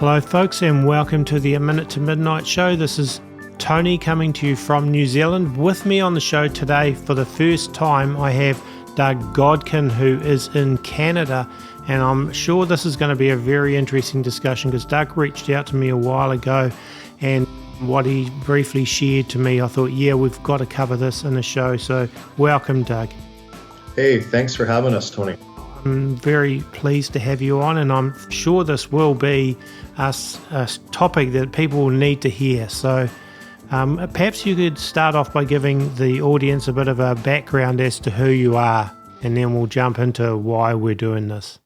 Hello folks and welcome to the A Minute to Midnight Show. This is Tony coming to you from New Zealand. With me on the show today for the first time I have Doug Godkin, who is in Canada, and I'm sure this is going to be a very interesting discussion because Doug reached out to me a while ago, and what he briefly shared to me, I thought, yeah, we've got to cover this in the show. So welcome, Doug. Hey, thanks for having us, Tony. I'm very pleased to have you on, and I'm sure this will be a topic that people will need to hear. So perhaps you could start off by giving the audience a bit of a background as to who you are, and then we'll jump into why we're doing this.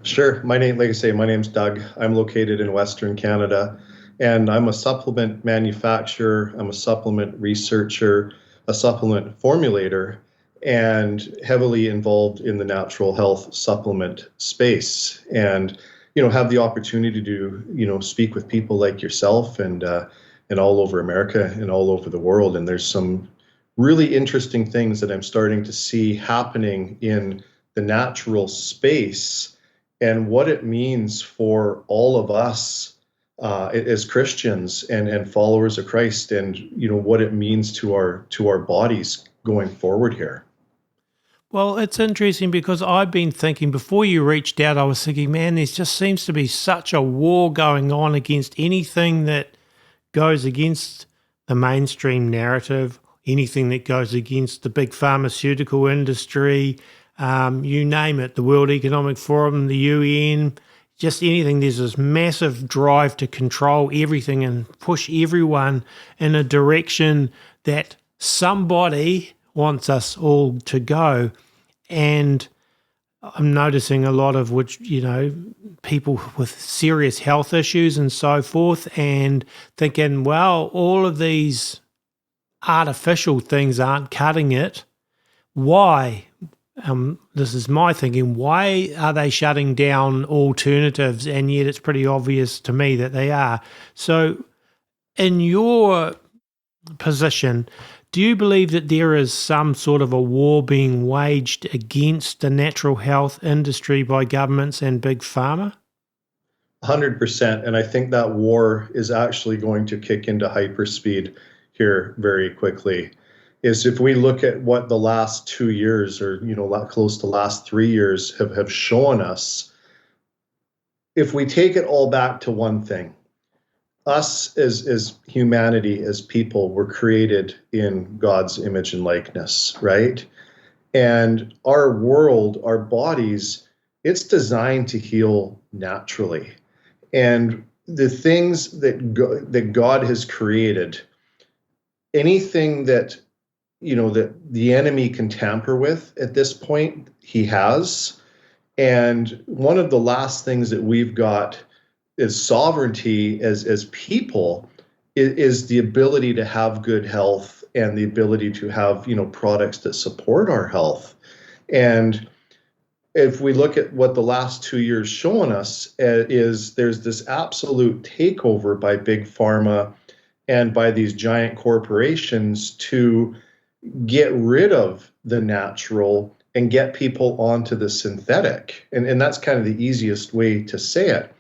Sure. My name's Doug. I'm located in Western Canada, and I'm a supplement manufacturer. I'm a supplement researcher, a supplement formulator, and heavily involved in the natural health supplement space. And, have the opportunity to, speak with people like yourself and all over America and all over the world. And there's some really interesting things that I'm starting to see happening in the natural space and what it means for all of us as Christians and followers of Christ, and, what it means to our bodies going forward here. Well, it's interesting because I've been thinking, before you reached out, I was thinking, man, there just seems to be such a war going on against anything that goes against the mainstream narrative, anything that goes against the big pharmaceutical industry, you name it, the World Economic Forum, the UN, just anything. There's this massive drive to control everything and push everyone in a direction that somebody wants us all to go. And I'm noticing a lot of people with serious health issues and so forth, and thinking, well, all of these artificial things aren't cutting it. Why? This is my thinking. Why are they shutting down alternatives? And yet it's pretty obvious to me that they are. So in your position, do you believe that there is some sort of a war being waged against the natural health industry by governments and big pharma? 100%. And I think that war is actually going to kick into hyperspeed here very quickly. Is if we look at what the last 2 years or, close to last 3 years have shown us, if we take it all back to one thing, us as humanity, as people, were created in God's image and likeness, right? And our world, our bodies, it's designed to heal naturally. And the things that God has created, anything that, that the enemy can tamper with at this point, he has. And one of the last things that we've got is sovereignty as people is the ability to have good health and the ability to have, products that support our health. And if we look at what the last 2 years shown us is there's this absolute takeover by big pharma and by these giant corporations to get rid of the natural and get people onto the synthetic. And that's kind of the easiest way to say it.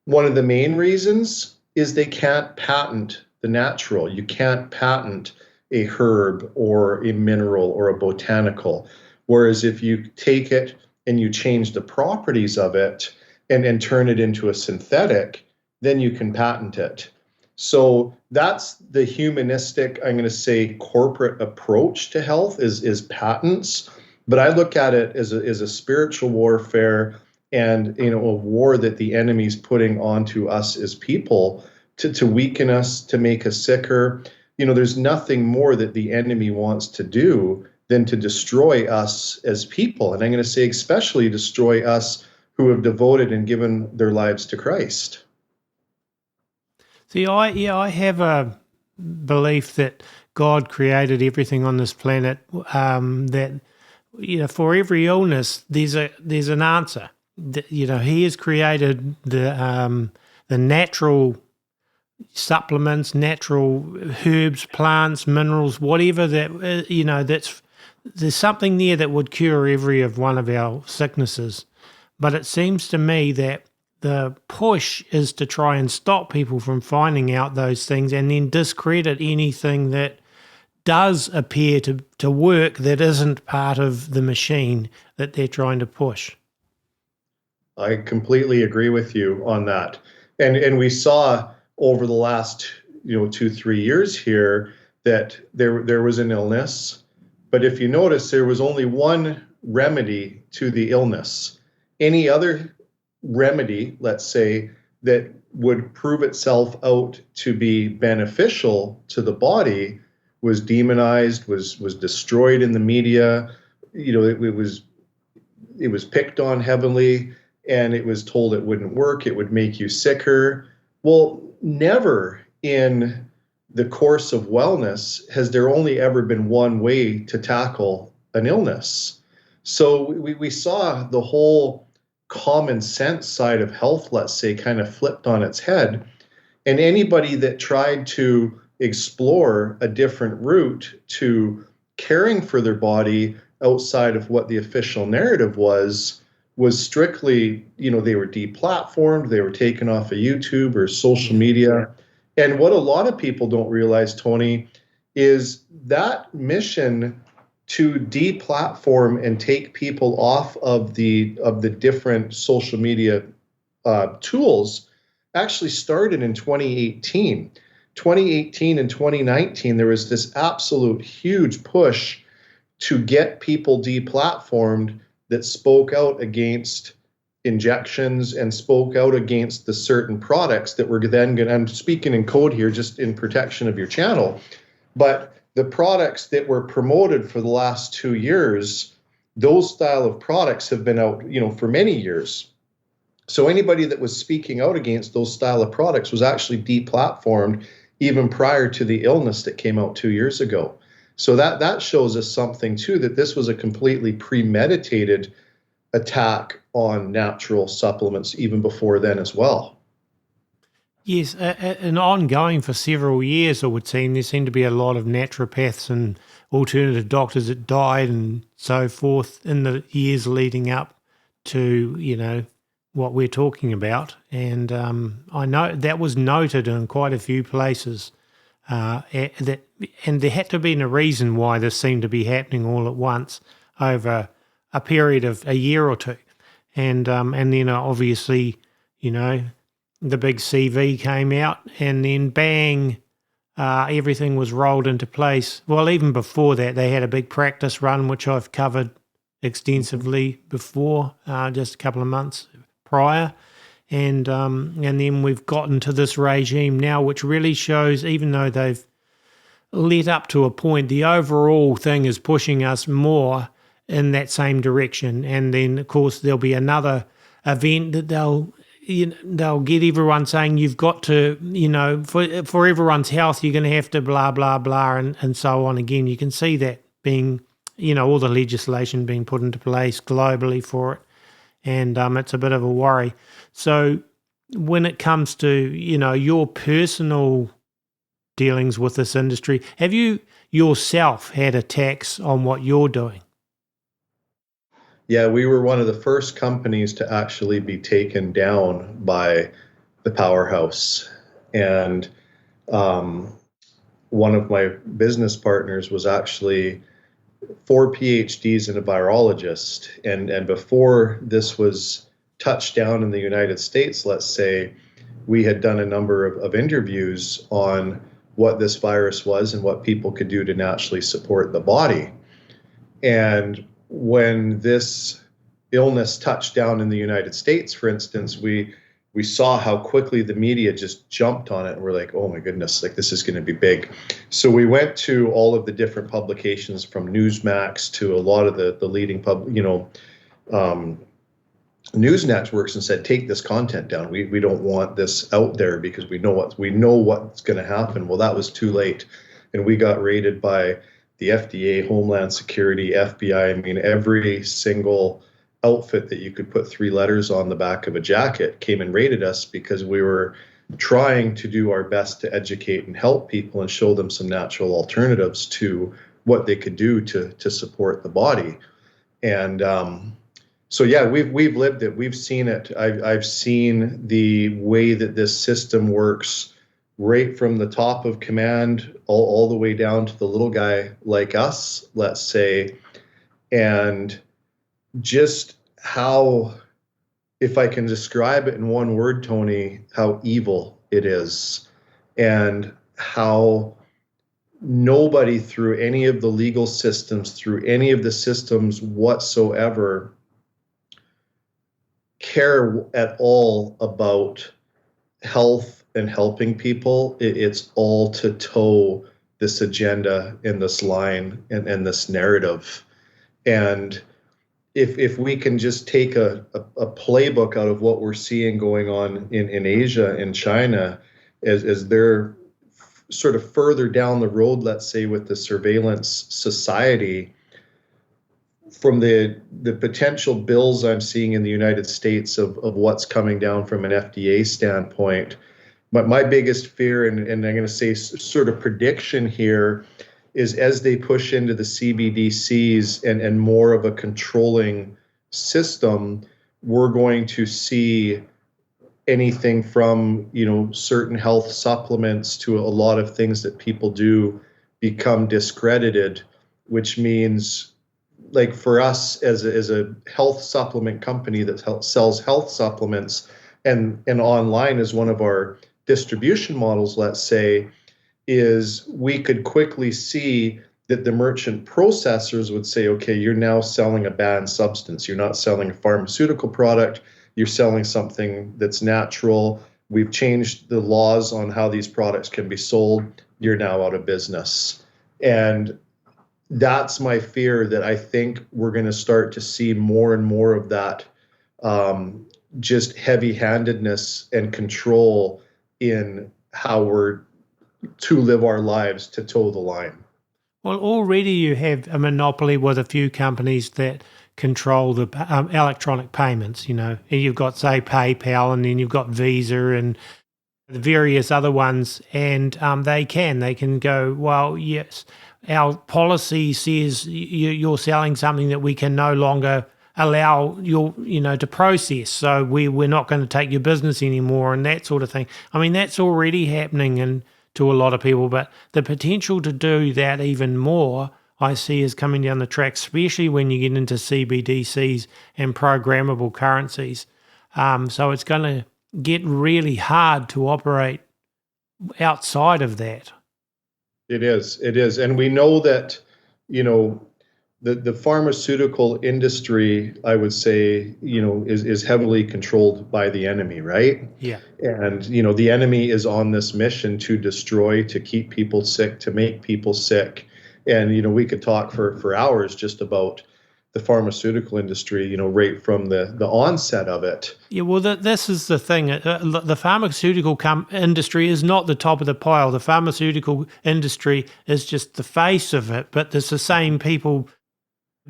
One of the main reasons is they can't patent the natural. You can't patent a herb or a mineral or a botanical. Whereas if you take it and you change the properties of it and turn it into a synthetic, then you can patent it. So that's the humanistic, I'm going to say, corporate approach to health is patents. But I look at it as a spiritual warfare and a war that the enemy's putting onto us as people to weaken us, to make us sicker. There's nothing more that the enemy wants to do than to destroy us as people. And I'm going to say especially destroy us who have devoted and given their lives to Christ. See, I have a belief that God created everything on this planet, that for every illness there's an answer. He has created the natural supplements, natural herbs, plants, minerals, whatever that there's something there that would cure every of one of our sicknesses. But it seems to me that the push is to try and stop people from finding out those things and then discredit anything that does appear to work that isn't part of the machine that they're trying to push. I completely agree with you on that. And we saw over the last 2-3 years here that there was an illness, but if you notice, there was only one remedy to the illness. Any other remedy, let's say, that would prove itself out to be beneficial to the body was demonized, was destroyed in the media. It was picked on heavily, and it was told it wouldn't work, it would make you sicker. Well, never in the course of wellness has there only ever been one way to tackle an illness. So we saw the whole common sense side of health, let's say, kind of flipped on its head. And anybody that tried to explore a different route to caring for their body outside of what the official narrative was strictly, they were deplatformed, they were taken off of YouTube or social media. And what a lot of people don't realize, Tony, is that mission to deplatform and take people off of the different social media tools actually started in 2018. 2018 and 2019, there was this absolute huge push to get people deplatformed that spoke out against injections and spoke out against the certain products that were then going to, I'm speaking in code here just in protection of your channel, but the products that were promoted for the last 2 years, those style of products have been out, for many years. So anybody that was speaking out against those style of products was actually deplatformed even prior to the illness that came out 2 years ago. So that shows us something too, that this was a completely premeditated attack on natural supplements even before then as well. Yes, and ongoing for several years, it would seem. There seemed to be a lot of naturopaths and alternative doctors that died and so forth in the years leading up to, what we're talking about. And I know that was noted in quite a few places. And there had to have been a reason why this seemed to be happening all at once over a period of a year or two. And then obviously, the big CV came out, and then bang, everything was rolled into place. Well, even before that, they had a big practice run, which I've covered extensively before, just a couple of months prior. And then we've gotten to this regime now, which really shows, even though they've led up to a point, the overall thing is pushing us more in that same direction. And then, of course, there'll be another event that they'll get everyone saying you've got to, for everyone's health, you're going to have to blah, blah, blah, and so on. Again, you can see that being, all the legislation being put into place globally for it. And it's a bit of a worry. So when it comes to, your personal dealings with this industry, have you yourself had attacks on what you're doing? Yeah, we were one of the first companies to actually be taken down by the powerhouse. And one of my business partners was actually 4 PhDs and a virologist. And before this was touched down in the United States, let's say, we had done a number of interviews on what this virus was and what people could do to naturally support the body. And when this illness touched down in the United States, for instance, we saw how quickly the media just jumped on it, and we're like, oh my goodness, like this is going to be big. So we went to all of the different publications, from Newsmax to a lot of the leading news networks, and said, take this content down. We don't want this out there because we know what's going to happen. Well, that was too late, and we got raided by the FDA, Homeland Security, FBI. I mean, every single outfit that you could put 3 letters on the back of a jacket came and raided us because we were trying to do our best to educate and help people and show them some natural alternatives to what they could do to support the body. And So yeah, we've lived it. We've seen it. I've seen the way that this system works, right from the top of command all the way down to the little guy like us, let's say, and just how, if I can describe it in one word, Tony, how evil it is, and how nobody through any of the legal systems, through any of the systems whatsoever, care at all about health and helping people. It's all to toe this agenda and this line and this narrative. And if we can just take a playbook out of what we're seeing going on in Asia and China, as they're sort of further down the road, let's say, with the surveillance society, from the potential bills I'm seeing in the United States of what's coming down from an FDA standpoint, but my biggest fear, and I'm going to say sort of prediction here, is as they push into the CBDCs and more of a controlling system, we're going to see anything from, certain health supplements to a lot of things that people do become discredited, which means, like, for us as a health supplement company that sells health supplements, and online is one of our distribution models, let's say, is we could quickly see that the merchant processors would say, okay, you're now selling a banned substance. You're not selling a pharmaceutical product. You're selling something that's natural. We've changed the laws on how these products can be sold. You're now out of business. And that's my fear, that I think we're going to start to see more and more of that, just heavy-handedness and control in how we're to live our lives, to toe the line. Well, already you have a monopoly with a few companies that control the electronic payments. You've got, say, PayPal, and then you've got Visa and the various other ones, and they can go, well, yes, our policy says you're selling something that we can no longer allow to process, so we're not going to take your business anymore, and that sort of thing. I mean, that's already happening and to a lot of people, but the potential to do that even more, I see, is coming down the track, especially when you get into CBDCs and programmable currencies. So it's going to get really hard to operate outside of that. It is. And we know that, the pharmaceutical industry, I would say, is heavily controlled by the enemy, right? Yeah. And, the enemy is on this mission to destroy, to keep people sick, to make people sick. And, we could talk for hours just about the pharmaceutical industry, right from the onset of it. Yeah, well, this is the thing. The pharmaceutical industry is not the top of the pile. The pharmaceutical industry is just the face of it, but there's the same people,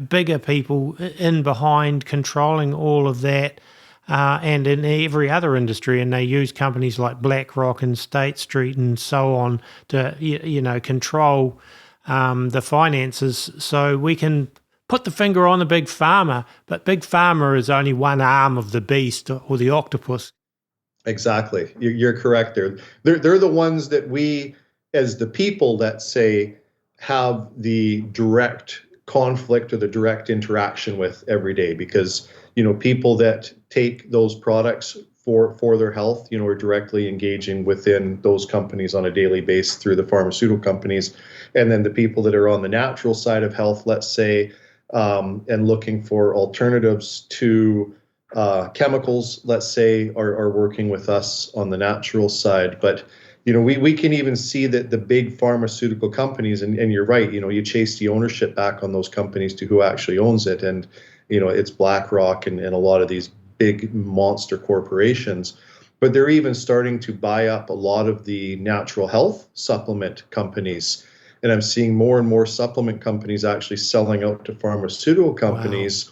bigger people in behind controlling all of that, and in every other industry. And they use companies like BlackRock and State Street and so on to, control the finances. So we can put the finger on the big pharma, but big pharma is only one arm of the beast, or the octopus. Exactly. You're correct there. They're the ones that we, as the people, let's say, have the direct conflict or the direct interaction with every day, because, people that take those products for their health, are directly engaging within those companies on a daily basis through the pharmaceutical companies. And then the people that are on the natural side of health, let's say, and looking for alternatives to chemicals, let's say, are working with us on the natural side. But, we can even see that the big pharmaceutical companies, and you're right, you chase the ownership back on those companies to who actually owns it. And, it's BlackRock and a lot of these big monster corporations. But they're even starting to buy up a lot of the natural health supplement companies. And I'm seeing more and more supplement companies actually selling out to pharmaceutical companies.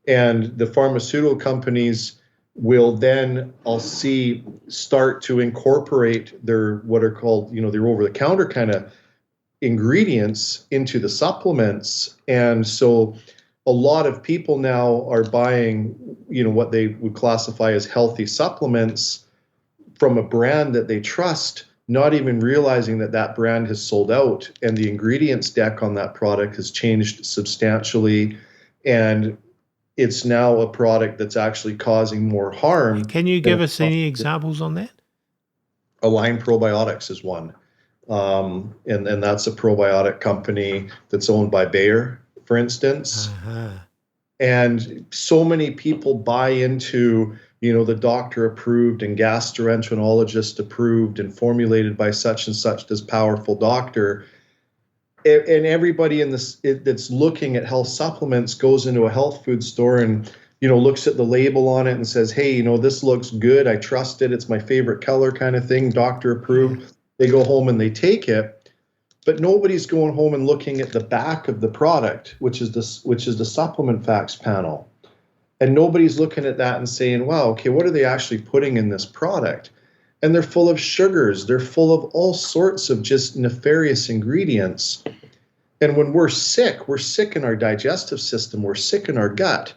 Wow. And the pharmaceutical companies will then, I'll see, start to incorporate their, what are called, their over-the-counter kind of ingredients into the supplements. And so a lot of people now are buying, what they would classify as healthy supplements from a brand that they trust, not even realizing that that brand has sold out and the ingredients deck on that product has changed substantially. And it's now a product that's actually causing more harm. Can you give us any examples on that? Align Probiotics is one. And that's a probiotic company that's owned by Bayer, for instance. And so many people buy into, the doctor approved and gastroenterologist approved and formulated by such and such this powerful doctor. And everybody in this that's looking at health supplements goes into a health food store and looks at the label on it and says, hey, this looks good, I trust it, it's my favorite color kind of thing, doctor approved. They go home and they take it, but nobody's going home and looking at the back of the product, which is the supplement facts panel, and nobody's looking at that and saying, wow, okay, what are they actually putting in this product? And they're full of sugars. They're full of all sorts of just nefarious ingredients. And when we're sick in our digestive system, we're sick in our gut.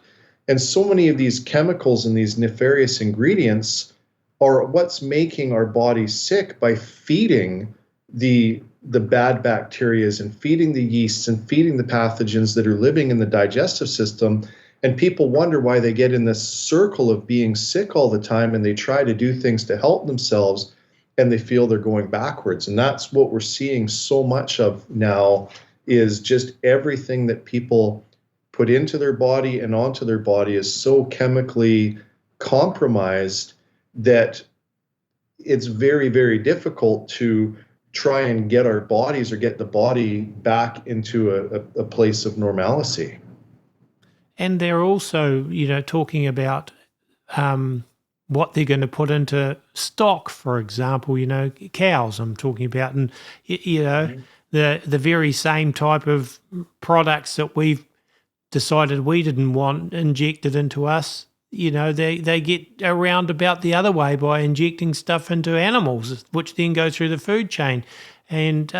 And so many of these chemicals and these nefarious ingredients are what's making our body sick by feeding the bad bacteria and feeding the yeasts and feeding the pathogens that are living in the digestive system. And people wonder why they get in this circle of being sick all the time, and they try to do things to help themselves and they feel they're going backwards. And that's what we're seeing so much of now, is just everything that people put into their body and onto their body is so chemically compromised that it's very, very difficult to try and get our bodies or get the body back into a place of normalcy. And they're also, talking about what they're going to put into stock, for example, cows I'm talking about, and, the very same type of products that we've decided we didn't want injected into us, they get around about the other way by injecting stuff into animals, which then go through the food chain. And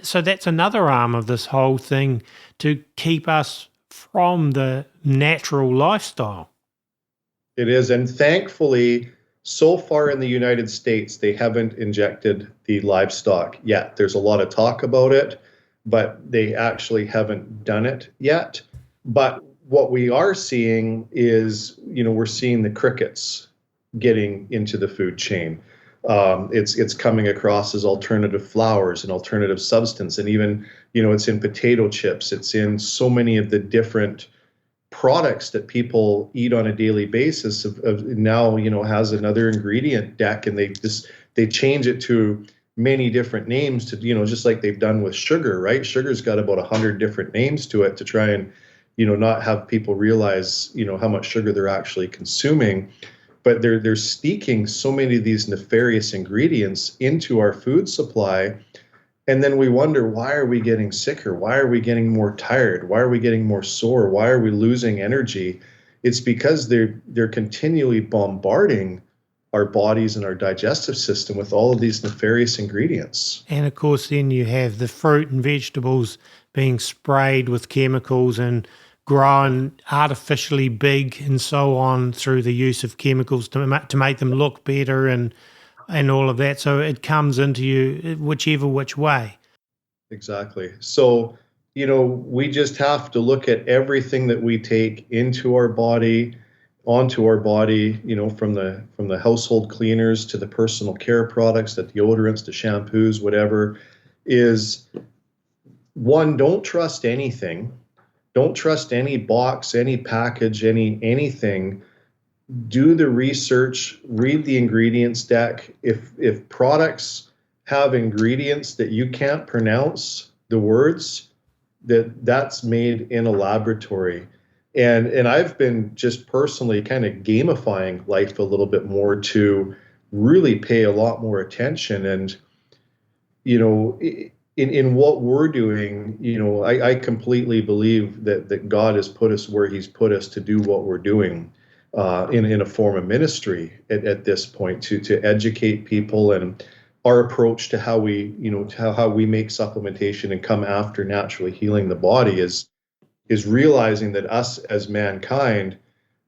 so that's another arm of this whole thing, to keep us from the natural lifestyle. It is. And thankfully, so far in the United States, they haven't injected the livestock yet. There's a lot of talk about it, but they actually haven't done it yet. But what we are seeing is, we're seeing the crickets getting into the food chain. It's coming across as alternative flours and alternative substance. And even, it's in potato chips. It's in so many of the different products that people eat on a daily basis of now, has another ingredient deck, and they change it to many different names to, just like they've done with sugar, right? Sugar's got about 100 different names to it to try and, not have people realize, how much sugar they're actually consuming. But they're sneaking so many of these nefarious ingredients into our food supply. And then we wonder, why are we getting sicker? Why are we getting more tired? Why are we getting more sore? Why are we losing energy? It's because they're continually bombarding our bodies and our digestive system with all of these nefarious ingredients. And of course, then you have the fruit and vegetables being sprayed with chemicals and grown artificially big and so on through the use of chemicals to make them look better and all of that. So it comes into you which way. Exactly. So, we just have to look at everything that we take into our body, onto our body, from the household cleaners to the personal care products, the deodorants, the shampoos, whatever, is one, don't trust anything. Don't trust any box, any package, anything. Do the research, read the ingredients deck. If products have ingredients that you can't pronounce the words, that's made in a laboratory. And I've been just personally kind of gamifying life a little bit more to really pay a lot more attention. And, in what we're doing, I completely believe that God has put us where he's put us to do what we're doing in a form of ministry at this point, to educate people. And our approach to how we, how we make supplementation and come after naturally healing the body is is realizing that us as mankind,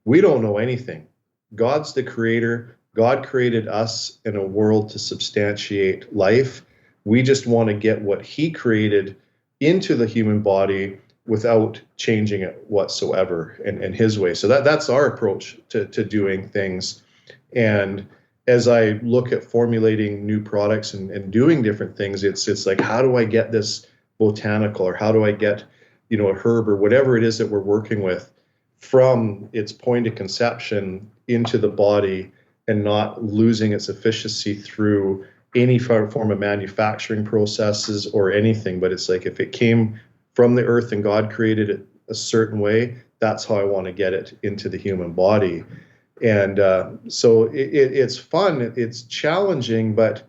we don't know anything. God's the creator. God created us in a world to substantiate life. We just want to get what he created into the human body without changing it whatsoever in his way. So that's our approach to doing things. And as I look at formulating new products and doing different things, it's like, how do I get this botanical, or how do I get, a herb or whatever it is that we're working with from its point of conception into the body and not losing its efficacy through any form of manufacturing processes or anything. But it's like, if it came from the earth and God created it a certain way, that's how I want to get it into the human body. And so it's fun, it's challenging, but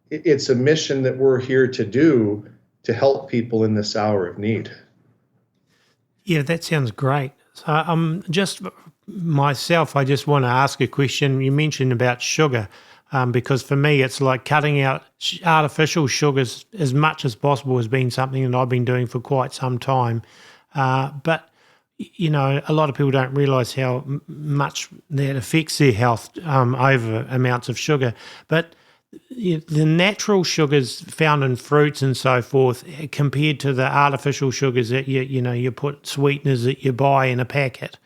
it's a mission that we're here to do, to help people in this hour of need. Yeah, that sounds great. So just myself, I just want to ask a question. You mentioned about sugar, because for me, it's like cutting out artificial sugars as much as possible has been something that I've been doing for quite some time. But a lot of people don't realise how much that affects their health over amounts of sugar. But the natural sugars found in fruits and so forth, compared to the artificial sugars that you put sweeteners that you buy in a packet,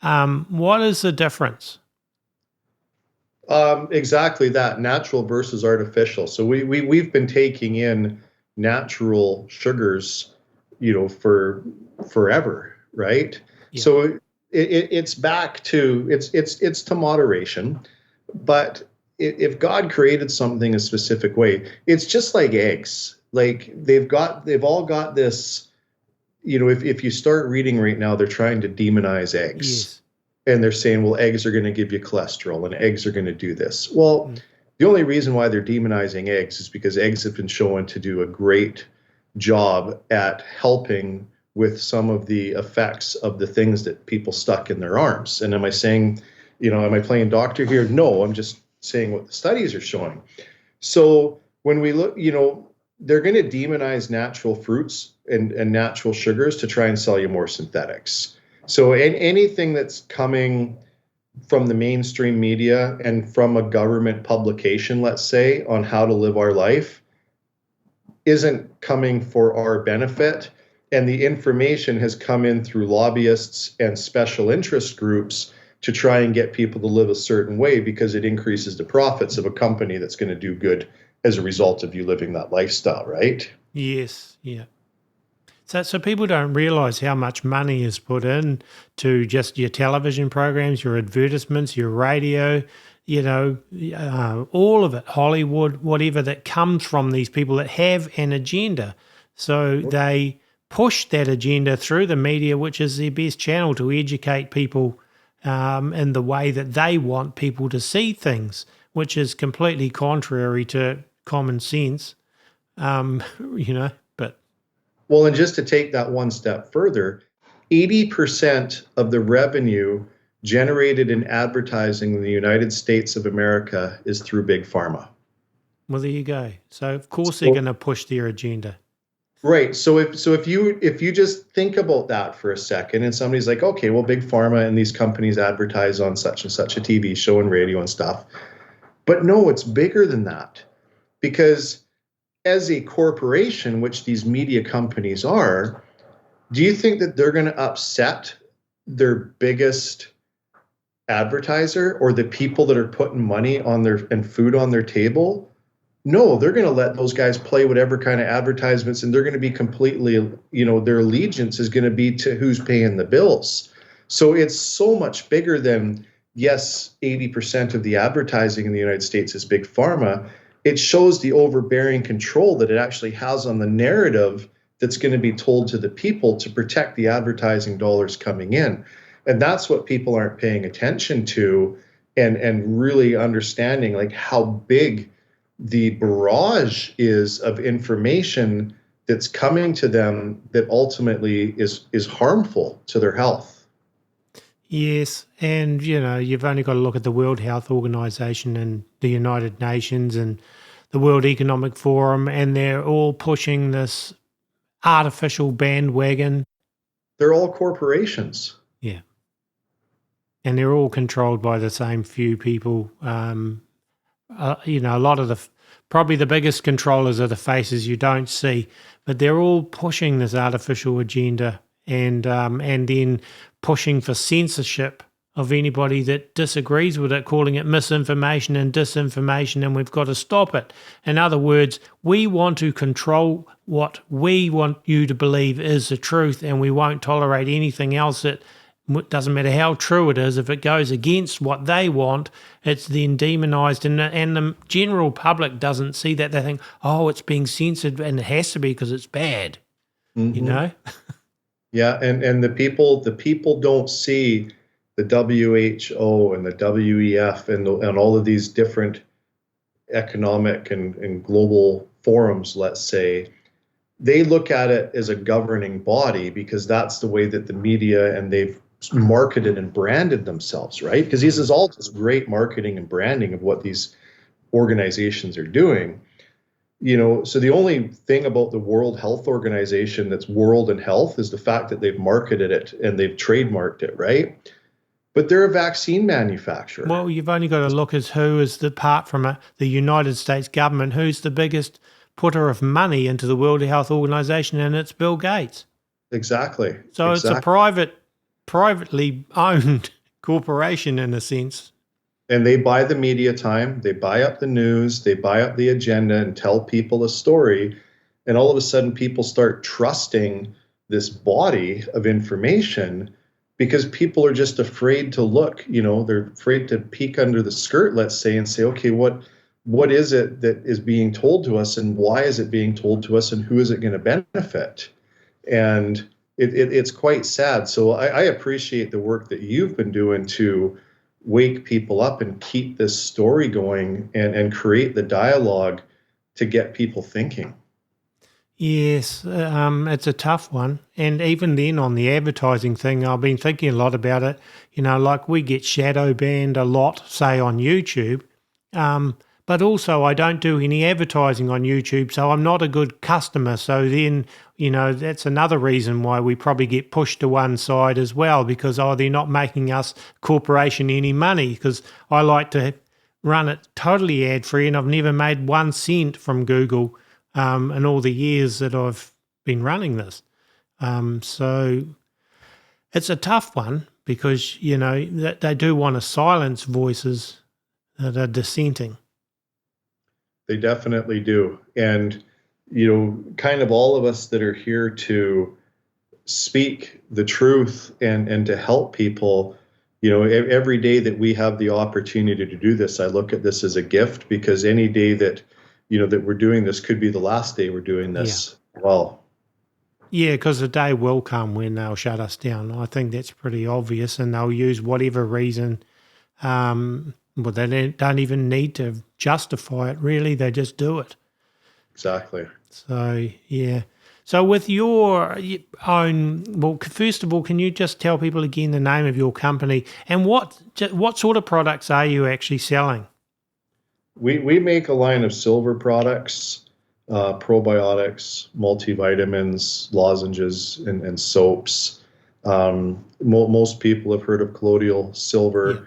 what is the difference? Exactly that, natural versus artificial. So we've been taking in natural sugars, for forever, right? Yeah. So it's back to it's to moderation, but if God created something a specific way, it's just like eggs. Like they've all got this, if you start reading right now, they're trying to demonize eggs. Yes. And they're saying, well, eggs are going to give you cholesterol and eggs are going to do this. Well, the only reason why they're demonizing eggs is because eggs have been shown to do a great job at helping with some of the effects of the things that people stuck in their arms. And am I saying, am I playing doctor here? No, I'm just saying what the studies are showing. So when we look, they're going to demonize natural fruits and natural sugars to try and sell you more synthetics. So anything that's coming from the mainstream media and from a government publication, let's say, on how to live our life, isn't coming for our benefit. And the information has come in through lobbyists and special interest groups to try and get people to live a certain way because it increases the profits of a company that's going to do good as a result of you living that lifestyle, right? Yes, yeah. So people don't realise how much money is put in to just your television programs, your advertisements, your radio, all of it, Hollywood, whatever, that comes from these people that have an agenda. So they push that agenda through the media, which is their best channel to educate people in the way that they want people to see things, which is completely contrary to common sense, but... Well, and just to take that one step further, 80% of the revenue generated in advertising in the United States of America is through Big Pharma. Well, there you go. So of course they're going to push their agenda. Right. So if you just think about that for a second, and somebody's like, okay, well, Big Pharma and these companies advertise on such and such a TV show and radio and stuff. But no, it's bigger than that. Because as a corporation, which these media companies are, do you think that they're going to upset their biggest advertiser or the people that are putting money on and food on their table? No, they're going to let those guys play whatever kind of advertisements, and they're going to be completely, their allegiance is going to be to who's paying the bills. So it's so much bigger than, yes, 80% of the advertising in the United States is Big Pharma. It shows the overbearing control that it actually has on the narrative that's going to be told to the people to protect the advertising dollars coming in. And that's what people aren't paying attention to and really understanding, like how big the barrage is of information that's coming to them that ultimately is harmful to their health. Yes, and you've only got to look at the World Health Organization and the United Nations and the World Economic Forum, and they're all pushing this artificial bandwagon They're all corporations. Yeah. And they're all controlled by the same few people. A lot of probably the biggest controllers are the faces you don't see, but they're all pushing this artificial agenda and then pushing for censorship of anybody that disagrees with it, calling it misinformation and disinformation, and we've got to stop it. In other words, we want to control what we want you to believe is the truth, and we won't tolerate anything else that doesn't matter how true it is. If it goes against what they want, it's then demonized, and the general public doesn't see that. They think, oh, it's being censored, and it has to be because it's bad, you know? Yeah, and the people don't see the WHO and the WEF and all of these different economic and global forums, let's say. They look at it as a governing body because that's the way that the media and they've marketed and branded themselves, right? Because this is all just great marketing and branding of what these organizations are doing. So the only thing about the World Health Organization that's world and health is the fact that they've marketed it and they've trademarked it, right? But they're a vaccine manufacturer. Well, you've only got to look at who is, apart from the United States government, who's the biggest putter of money into the World Health Organization, and it's Bill Gates. Exactly. So it's a privately owned corporation in a sense. And they buy the media time, they buy up the news, they buy up the agenda and tell people a story. And all of a sudden people start trusting this body of information because people are just afraid to look, they're afraid to peek under the skirt, let's say, and say, okay, what is it that is being told to us, and why is it being told to us, and who is it going to benefit? And it's quite sad. So I appreciate the work that you've been doing to wake people up and keep this story going and create the dialogue to get people thinking. Yes, it's a tough one. And even then on the advertising thing, I've been thinking a lot about it. Like we get shadow banned a lot, say on YouTube. But also I don't do any advertising on YouTube, so I'm not a good customer. So then, that's another reason why we probably get pushed to one side as well, because, they're not making us corporation any money, because I like to run it totally ad-free, and I've never made 1 cent from Google in all the years that I've been running this. So it's a tough one because, they do want to silence voices that are dissenting. They definitely do. And, kind of all of us that are here to speak the truth and to help people, every day that we have the opportunity to do this, I look at this as a gift, because any day that, that we're doing this could be the last day we're doing this. Yeah. Well, yeah, because the day will come when they'll shut us down. I think that's pretty obvious, and they'll use whatever reason. Well, they don't even need to justify it, really. They just do it. Exactly. So, yeah. So with your own, well, first of all, can you just tell people again the name of your company and what sort of products are you actually selling? We make a line of silver products, probiotics, multivitamins, lozenges, and soaps. Most people have heard of colloidal silver. Yeah.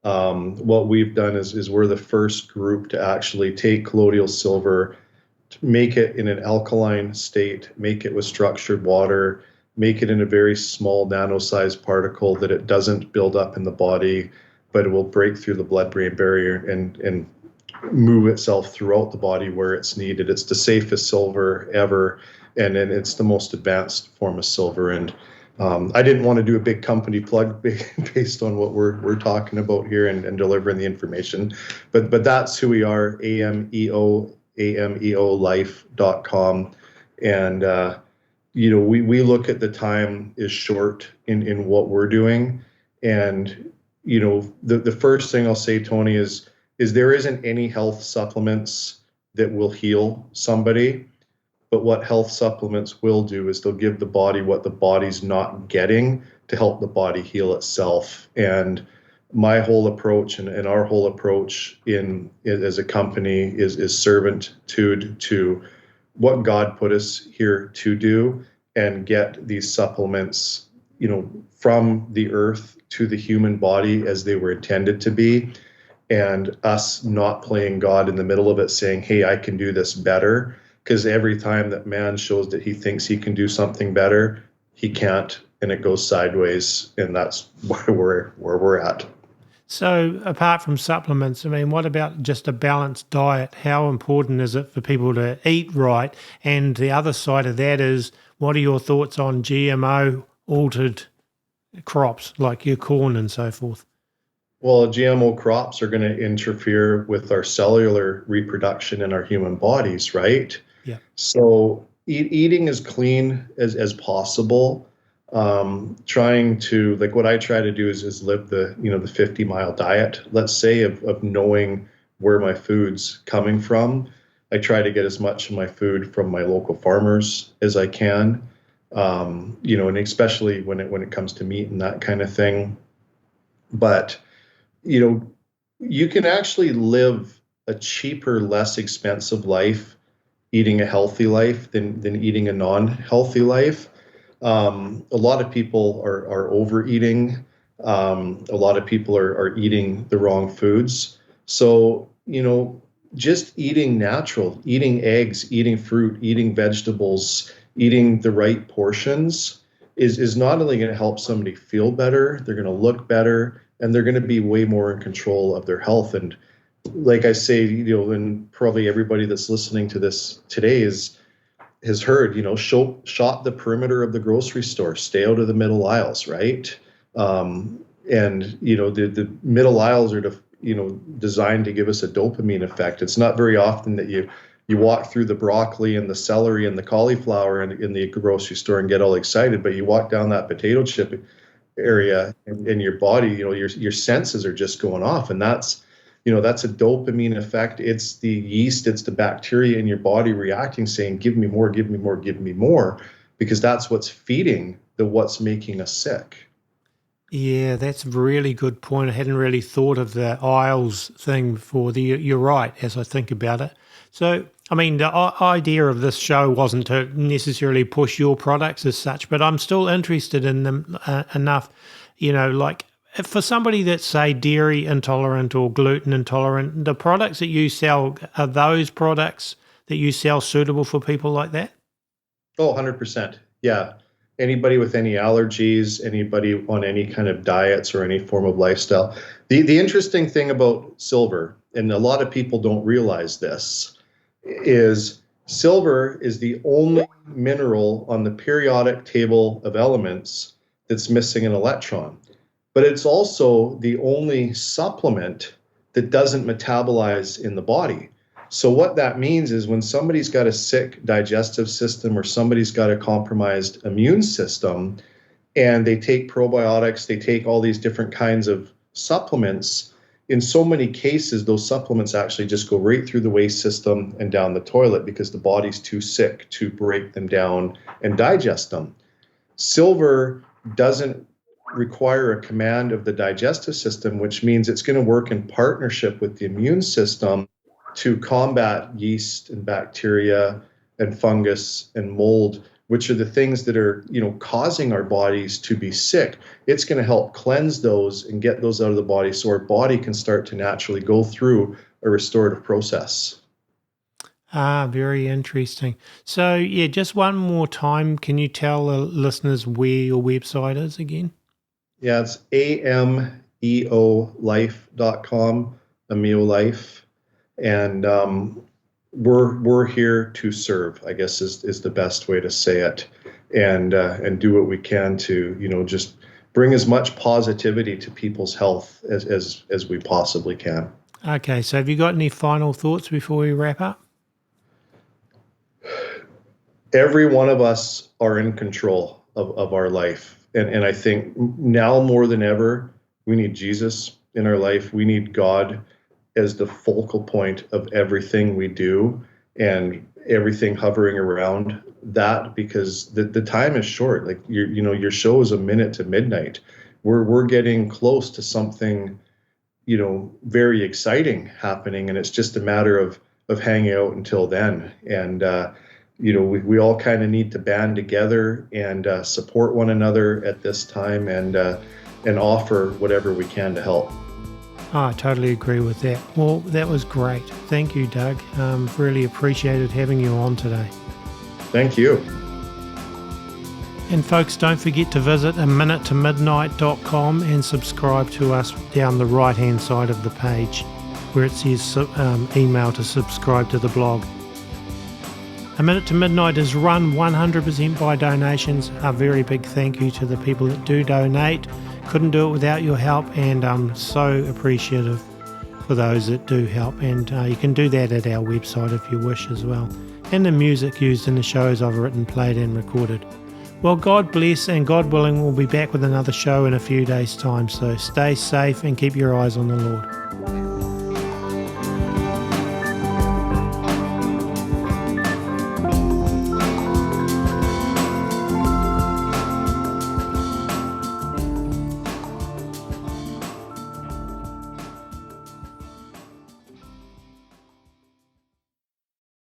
What we've done is we're the first group to actually take colloidal silver, make it in an alkaline state, make it with structured water, make it in a very small nano-sized particle that it doesn't build up in the body, but it will break through the blood-brain barrier and move itself throughout the body where it's needed. It's the safest silver ever, and it's the most advanced form of silver. And I didn't want to do a big company plug based on what we're talking about here and delivering the information, but that's who we are, ameolife.com. And we look at the time is short in what we're doing. And the first thing I'll say, Tony, is there isn't any health supplements that will heal somebody. But what health supplements will do is they'll give the body what the body's not getting to help the body heal itself. And my whole approach and our whole approach as a company is servanthood to what God put us here to do, and get these supplements from the earth to the human body as they were intended to be, and us not playing God in the middle of it, saying, hey, I can do this better. Because every time that man shows that he thinks he can do something better, he can't, and it goes sideways, and that's where we're at. So, apart from supplements, I mean, what about just a balanced diet? How important is it for people to eat right? And the other side of that is, what are your thoughts on GMO altered crops like your corn and so forth? Well, GMO crops are going to interfere with our cellular reproduction in our human bodies, right? Yeah. So eating as clean as possible. Trying to, like, what I try to do is live the 50-mile diet, let's say, of knowing where my food's coming from. I try to get as much of my food from my local farmers as I can. And especially when it comes to meat and that kind of thing. But you know, you can actually live a cheaper, less expensive life eating a healthy life than eating a non-healthy life. A lot of people are overeating. A lot of people are eating the wrong foods. So, just eating natural, eating eggs, eating fruit, eating vegetables, eating the right portions is not only going to help somebody feel better, they're going to look better, and they're going to be way more in control of their health. And like I say, and probably everybody that's listening to this today has heard, shop the perimeter of the grocery store, stay out of the middle aisles, right? And the middle aisles are designed to give us a dopamine effect. It's not very often that you walk through the broccoli and the celery and the cauliflower in the grocery store and get all excited, but you walk down that potato chip area in your body, your senses are just going off, and that's a dopamine effect. It's the yeast, it's the bacteria in your body reacting, saying, give me more, give me more, give me more, because that's what's feeding what's making us sick. Yeah, that's a really good point. I hadn't really thought of the aisles thing before. You're right, as I think about it. So, I mean, the idea of this show wasn't to necessarily push your products as such, but I'm still interested in them enough, like for somebody that's, say, dairy intolerant or gluten intolerant, the products that you sell, are those products that you sell suitable for people like that? Oh, 100%. Yeah. Anybody with any allergies, anybody on any kind of diets or any form of lifestyle. The interesting thing about silver, and a lot of people don't realize this, is silver is the only mineral on the periodic table of elements that's missing an electron. But it's also the only supplement that doesn't metabolize in the body. So what that means is when somebody's got a sick digestive system or somebody's got a compromised immune system and they take probiotics, they take all these different kinds of supplements, in so many cases, those supplements actually just go right through the waste system and down the toilet because the body's too sick to break them down and digest them. Silver doesn't require a command of the digestive system, which means it's going to work in partnership with the immune system to combat yeast and bacteria and fungus and mold, which are the things that are, causing our bodies to be sick. It's going to help cleanse those and get those out of the body so our body can start to naturally go through a restorative process. Ah, very interesting. So, yeah, just one more time, can you tell the listeners where your website is again? Yeah, it's ameolife.com, Ameolife. And we're here to serve, I guess is the best way to say it, and do what we can to just bring as much positivity to people's health as we possibly can. Okay, so have you got any final thoughts before we wrap up? Every one of us are in control of our life, and I think now more than ever we need Jesus in our life. We need God as the focal point of everything we do and everything hovering around that, because the time is short. Like your show is a minute to midnight. We're getting close to something, very exciting happening, and it's just a matter of hanging out until then. And we all kind of need to band together and support one another at this time, and offer whatever we can to help. I totally agree with that. Well, that was great. Thank you, Doug. Really appreciated having you on today. Thank you. And folks, don't forget to visit aminutetomidnight.com and subscribe to us down the right-hand side of the page where it says email to subscribe to the blog. A Minute to Midnight is run 100% by donations. A very big thank you to the people that do donate. Couldn't do it without your help, and I'm so appreciative for those that do help. And you can do that at our website if you wish as well. And the music used in the shows I've written, played and recorded. Well, God bless, and God willing, we'll be back with another show in a few days' time. So stay safe and keep your eyes on the Lord.